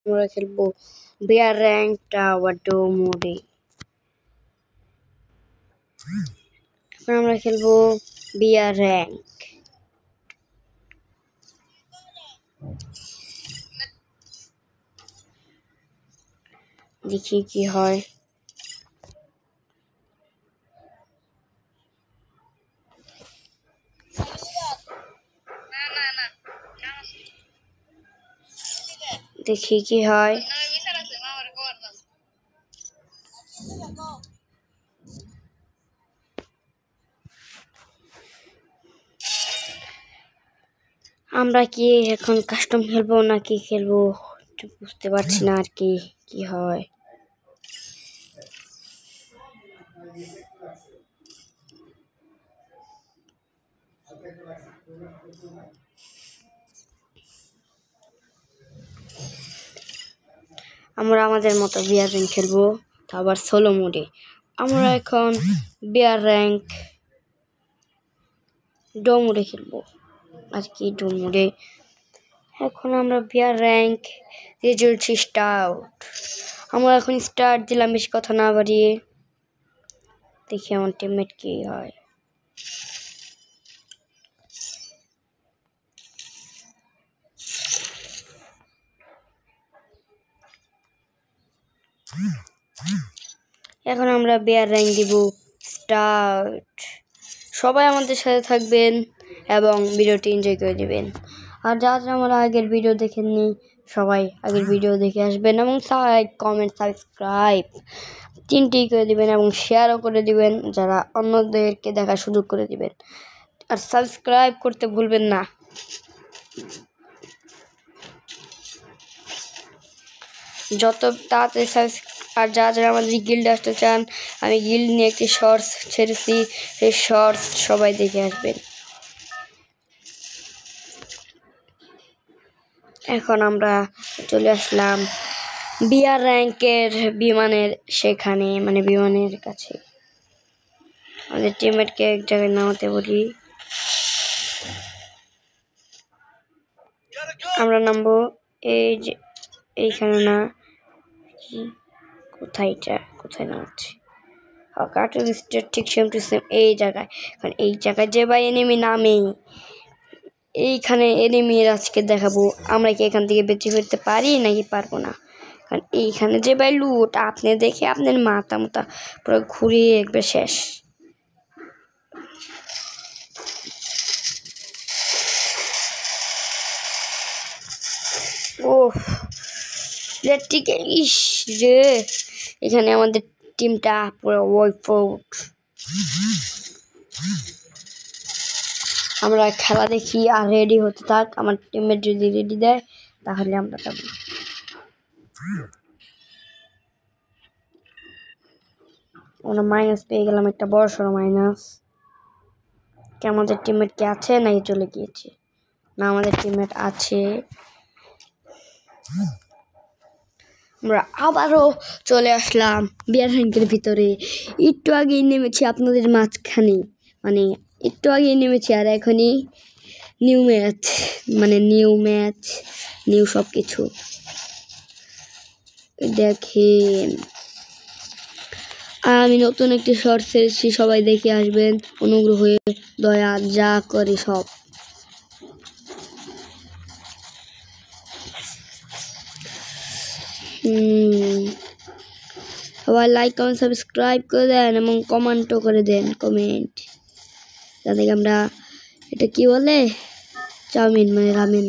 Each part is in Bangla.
আমরা খেলবো বিয়ার র্যাঙ্ক টাওয়ার ডো মোডে। এখন আমরা খেলবো বিয়ার র্যাঙ্ক। দেখি কি হয়। দেখি কি হয়। আমরা কি এখন কাস্টম খেলবো নাকি খেলবো বুঝতে পারছি না আর কি হয়। আমরা আমাদের মতো বিয়ার র্যাঙ্ক খেলবো, তা আবার সোলো মোডে। আমরা এখন বিয়ার র্যাঙ্ক ডো মোডে খেলবো আর কি ডো মোডে। এখন আমরা বিয়ার র্যাঙ্ক রেজাল্ট স্টার্ট। আমরা এখন স্টার্ট দিলাম, বেশি কথা না বাড়িয়ে। দেখি আমার টিমমেট কি হয়। এখন আমরা বিয়ার র্যাঙ্ক দিব স্টার্ট। সবাই আমাদের সাথে থাকবেন এবং ভিডিওটি এনজয় করে দিবেন। আর যারা আমার আগের ভিডিও দেখেননি সবাই আগের ভিডিও দেখে আসবেন এবং লাইক কমেন্ট সাবস্ক্রাইব তিনটেই করে দিবেন এবং শেয়ারও করে দিবেন, যারা অন্যদেরকে দেখার সুযোগ করে দিবেন। আর সাবস্ক্রাইব করতে ভুলবেন না। যত তাড়াতাড়ি আর যারা আমাদের গিল্ডে আসতে চান, আমি গিল্ড নিয়ে একটি শর্টস ছেড়েছি, সেই শর্টস সবাই দেখে আসবেন। এখন আমরা চলে আসলাম বিয়ার র্যাঙ্কের বিমানের সেখানে, মানে বিমানের কাছে। আমাদের টিমমেটকে এক জায়গায় নামাতে বলি। আমরা নামবো এই যে এইখানে, না কোথায় নামাচ্ছি, কার্টুন স্টেট ঠিক সেম টু সেম এই জায়গায়। কারণ এই জায়গায় যে ভাই এনিমি নামে, এইখানে এনিমির আজকে দেখাবো আমরা কি এখান থেকে বেঁচে ফিরতে পারি নাকি পারবো না। কারণ এইখানে যে ভাই লুট, আপনি দেখে আপনার মাথা পুরো ঘুরিয়ে একবার শেষ। ও ঠিক ইস রে, এখানে আমাদের টিমটা পুরো ওয়াইপ আউট। আমরা খেলা দেখি আর রেডি হতে থাক। আমার টিমমেট যদি রেডি দেয় তাহলে আমরা যাবো। আমরা মাইনাস পেয়ে গেলাম, একটা বড় সড়ো মাইনাস। কি আমাদের টিমমেট কি আছে নাকি চলে গিয়েছে? না, আমাদের টিমমেট আছে। আমরা আবারও চলে আসলাম বিয়ার র্যাঙ্কের ভিতরে। একটু আগেই নেমেছি আপনাদের মাঝখানে, মানে একটু আগেই নেমেছি। আর এখনই নিউ ম্যাচ নিউ সব কিছু দেখেন। আমি নতুন একটি শর্ট ছেড়েছি, সবাই দেখে আসবেন অনুগ্রহ হয়ে, দয়া যা করে সব। সবাই লাইক কমেন্ট সাবস্ক্রাইব করে দেন এবং কমেন্টও করে দেন, কমেন্ট যাতে আমরা, এটা কি বলে, চাউমিন মানে রামেন,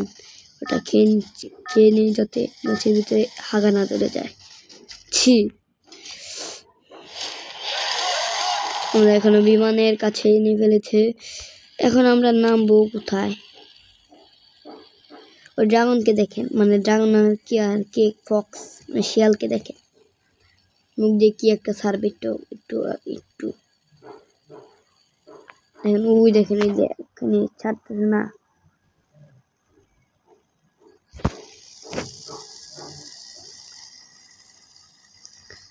ওটা খেয়ে নিই যাতে মাছের ভিতরে হাগা না ধরে যায়। ছি, আমরা এখনো বিমানের কাছে এনে ফেলেছে। এখন আমরা নামবো কোথায়? ওই ড্রাগনকে দেখেন, মানে ড্রাগন কি আর কেক ফক্স মানে শিয়ালকে দেখেন, মুখ দিয়ে কি একটা ছাড়বে একটু একটু একটু দেখেন। ওই দেখেন এই যে এখানে ছাড়তেছে না।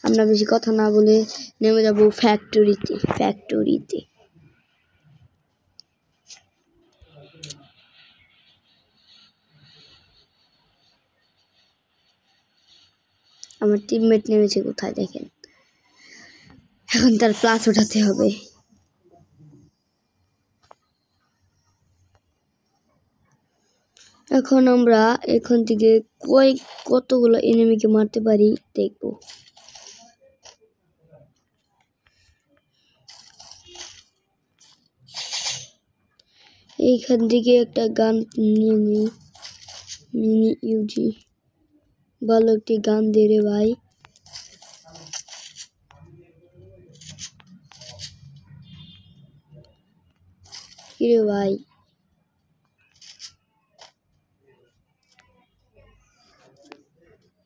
আমরা বেশি কথা না বলে নেমে যাবো ফ্যাক্টরিতে। আমার টিমমেট নেমেছে কোথায় দেখেন। এখন তার প্লাস উঠাতে হবে। এখন আমরা এখান থেকে কতগুলো এনিমিকে মারতে পারি দেখব। এইখান থেকে একটা গান নিয়ে নিই, মিনি ইউজি। ভালো একটি গান দে রে ভাই। কিরে ভাই,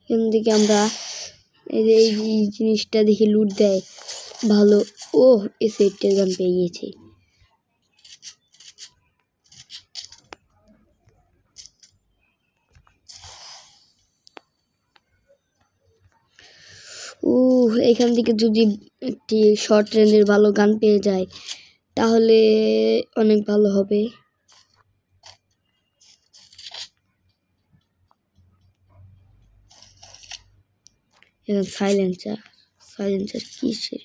এখান থেকে আমরা এই জিনিসটা দেখে লুট দেয় ভালো। ও এই সেটটার গান পেয়ে গিয়েছে। এখান থেকে যদি একটি শর্ট রেঞ্জের ভালো গান পেয়ে যায় তাহলে অনেক ভালো হবে। সাইলেন্সার কিসের?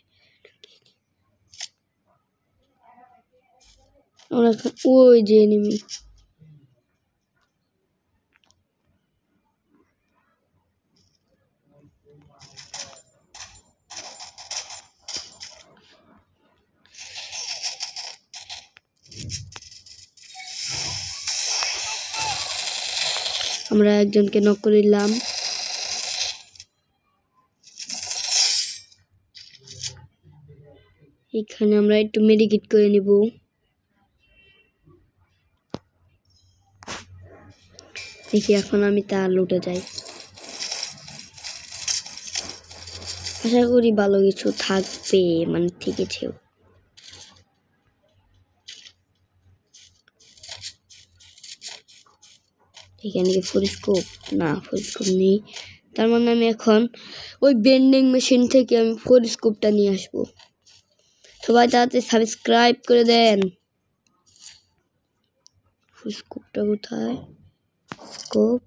ওই যে এনিমি। আমরা একজনকে নক করে দিলাম। এখানে আমরা একটু মেডিকেট করে নিব। দেখি এখন আমি তার লুটে যাই। আশা করি ভালো কিছু থাকবে, মানে ঠিক আছে। এখানে কি ফোরস্কোপ? না, ফোরস্কোপ নেই। তার মানে আমি এখন ওই বেন্ডিং মেশিন থেকে আমি ফোরস্কোপটা নিয়ে আসবো। সবাই তাড়াতাড়ি সাবস্ক্রাইব করে দেন। ফোরস্কোপটা কোথায়? স্কোপ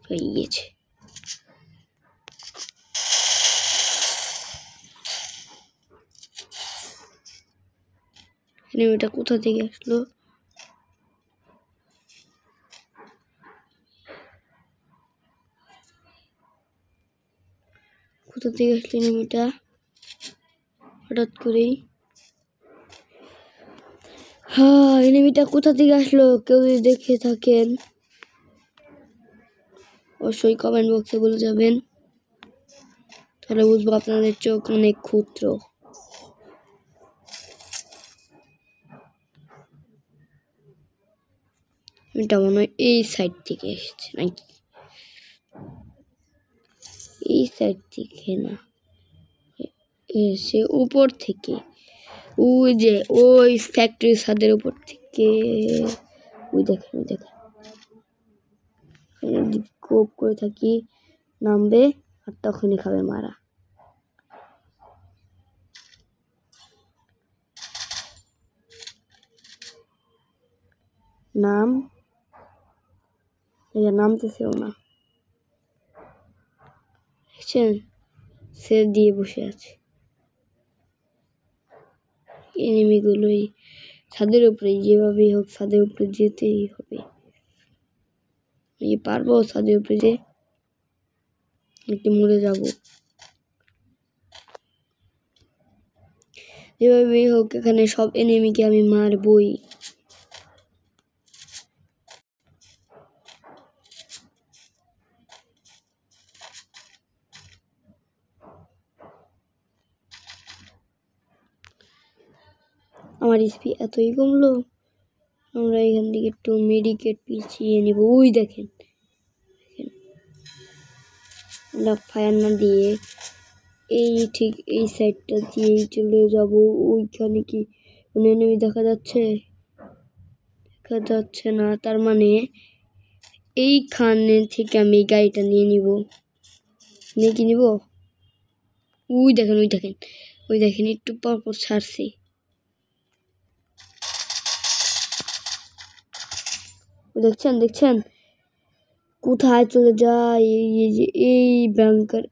হয়ে গিয়েছে। এনিমিটা কোথা থেকে আসলো? কোথা থেকে আসলো এনিমিটা হঠাৎ করেই? হ্যাঁ, এনিমিটা কোথা থেকে আসলো কেউ যদি দেখে থাকেন অবশ্যই কমেন্ট বক্সে বলে যাবেন, তাহলে বুঝবো আপনাদের চোখ অনেক ক্ষুদ্র। এটা মনে হয় এই সাইড থেকে এসেছে নাকি? এই সাইড থেকে না, এসে উপর থেকে। ওই যে ওই ফ্যাক্টরির ছাদের উপর থেকে। ওই দেখেন, ওই দেখেন কোপ করে থাকি, নামবে আর তখনই খাবে মারা। নামতেছেও না, সে দিয়ে বসে আছে। এনিমিগুলোই ছাদের উপরে, যেভাবেই হোক ছাদের উপরে যেতেই হবে। পারবো ছাদের উপরে যে একটু মরে যাব। যেভাবেই হোক এখানে সব এনিমিকে আমি মারবই। আমার স্পি এতই কমলো। আমরা এখান থেকে একটু মেডিকেট পিছিয়ে নিব। ওই দেখেন, আমরা ফায়ার না দিয়ে এই ঠিক এই সাইডটা দিয়েই চলে যাব। ওইখানে কি কোনো এনিমি দেখা যাচ্ছে? দেখা যাচ্ছে না, তার মানে এইখানে থেকে আমি এই গাড়িটা নিয়ে নিব। নিয়ে কি নিব? ওই দেখেন, ওই দেখেন, ওই দেখেন একটু পরপর ছাড়ছি। দেখছেন দেখছেন কোথায় চলে যায় এই ব্যাংকার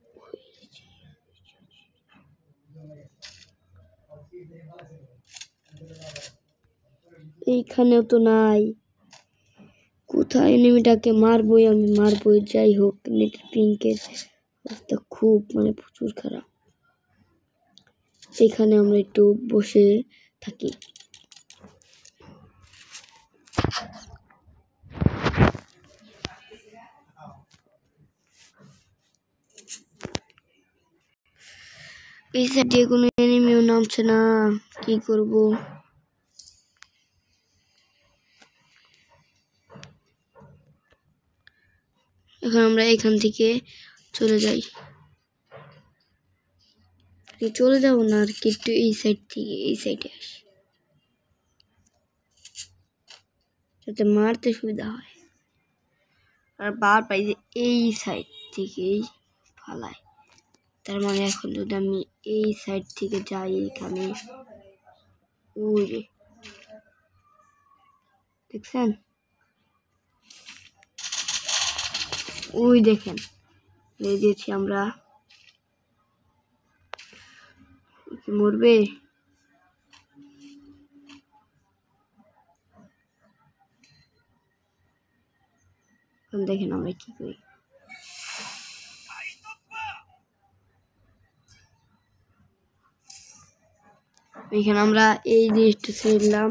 এইখানেও তো নাই কোথায় এনিমিটাকে মারবই আমি মারবই যাই হোক নেটের পিঙ্কের অবস্থা খুব মানে প্রচুর খারাপ এখানে আমরা একটু বসে থাকি এই সাইডে কোনো এনিমিও নামছে না কি করব এখন আমরা এখান থেকে চলে যাই চলে যাব না আর কি একটু এই সাইড থেকে এই সাইডে আসি যাতে মারতে সুবিধা হয় আর বার পাই যে এই সাইড থেকেই ফালাই তার মানে এখন যদি আমি এই সাইড থেকে যাই এখানে ওই দেখছেন ওই দেখেন দিয়েছি আমরা মরবে দেখেন আমরা কি করি এখানে আমরা এই জিনিসটা ছিলাম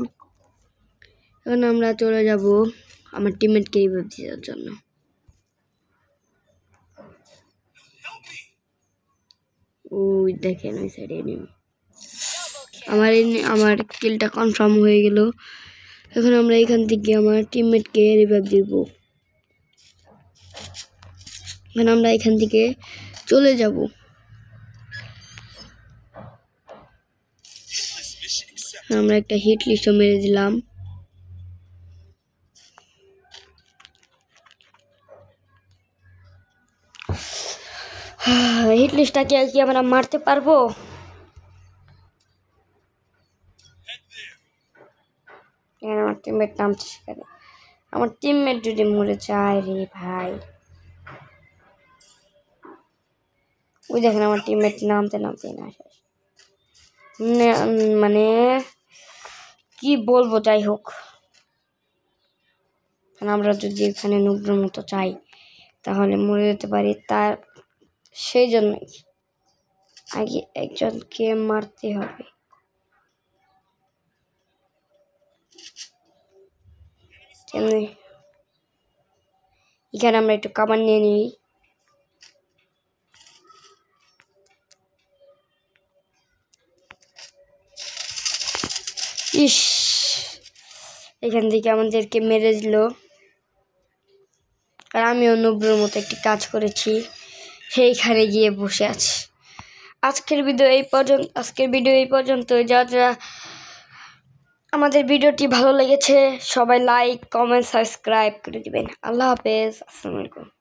এখন আমরা চলে যাব আমার টিমমেটকে এই ভাবে দেওয়ার জন্য ওই দেখেন ওই সাইডে এনিমি আমার কিলটা কনফার্ম হয়ে গেল এখন আমরা এখান থেকে আমার টিমমেটকে রিভাইভ দিব এখন আমরা এখান থেকে চলে যাব আমরা একটা হিট লিস্টও মেরে দিলাম হিট লিস্টটাকে কি আমরা মারতে পারবো আমার টিমমেট নামছে সেখানে আমার টিমমেট যদি মরে যায় রে ভাই ওই দেখেন আমার টিমমেট নামতে না শেষ মানে কি বলবো যাই হোক আমরা যদি এখানে নুব্রের মতো চাই তাহলে মরে যেতে পারি তার সেই জন্যই আগে একজনকে মারতে হবে এখানে আমরা একটু কামান নিয়ে নিই ইস এখান থেকে আমাদেরকে মেরে দিল আর আমিও নুব্রের মতো একটি কাজ করেছি সেইখানে গিয়ে বসে আছি আজকের ভিডিও এই পর্যন্ত যারা আমাদের ভিডিওটি ভালো লেগেছে সবাই লাইক কমেন্ট সাবস্ক্রাইব করে দিবেন আল্লাহ হাফেজ আসসালামু আলাইকুম